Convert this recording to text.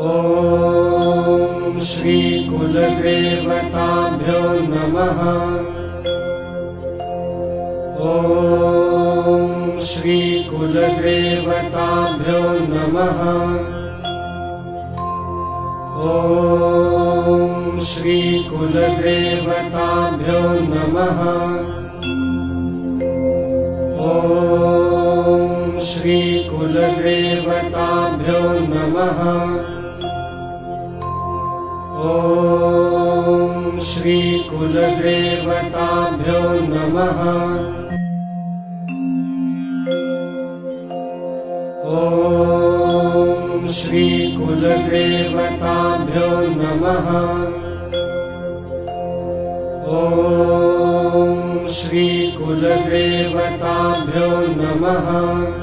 ॐ श्री कुलदेवताभ्यो नमः। ॐ श्री कुलदेवताभ्यो नमः। ॐ श्री कुलदेवताभ्यो नमः। ॐ श्री कुलदेवताभ्यो नमः। ॐ श्री कुलदेवताभ्यो नमः। ॐ श्री कुलदेवताभ्यो नमः। ॐ श्री कुलदेवताभ्यो नमः।